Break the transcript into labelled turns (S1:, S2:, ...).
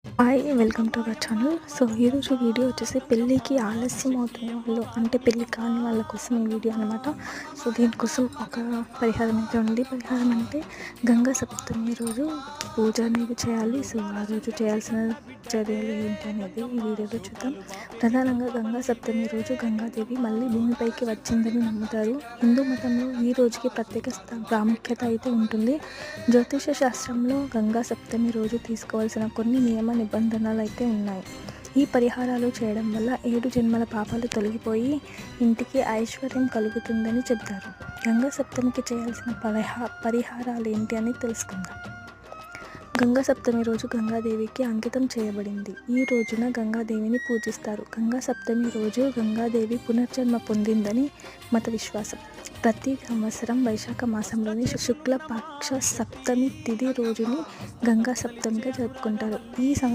S1: Hi welcome to our channel. So ఈరోజు video వచ్చేసి పెళ్ళికి ఆలస్యం అవుతున్న వాళ్ళు అంటే పెళ్ళి కాని వాళ్ళ కోసం ఈ వీడియో అనమాట. సో దీనికోసం ఒక పరిహారం అయితే ఉంది. పరిహారం అంటే గంగా సప్తమి రోజు పూజ అనేది చేయాలి. సో ఆ రోజు చేయాల్సిన చర్యలు ఏంటి అనేది ఈ వీడియోలో చూద్దాం. ప్రధానంగా గంగా సప్తమి రోజు గంగాదేవి మళ్ళీ భూమిపైకి వచ్చిందని నమ్ముతారు. హిందూ మతంలో ఈ రోజుకి ప్రత్యేక ప్రాముఖ్యత అయితే ఉంటుంది. జ్యోతిష శాస్త్రంలో గంగా సప్తమి రోజు తీసుకోవాల్సిన కొన్ని నియమ నిబంధనలు అయితే ఉన్నాయి. ఈ పరిహారాలు చేయడం వల్ల 7 జన్మల పాపాలు తొలగిపోయి ఇంటికి ఐశ్వర్యం కలుగుతుందని చెప్తారు. గంగా సప్తమికి చేయాల్సిన పరిహారాలు ఏంటి అని తెలుసుకుందాం. గంగా సప్తమి రోజు గంగాదేవికి అంకితం చేయబడింది. ఈ రోజున గంగాదేవిని పూజిస్తారు. గంగా సప్తమి రోజు గంగాదేవి పునర్జన్మ పొందిందని మత విశ్వాసం. ప్రతి సంవత్సరం వైశాఖ మాసంలోని శుక్లపక్ష సప్తమి తిథి రోజుని గంగా సప్తమిగా జరుపుకుంటారు. ఈ సంవత్సరం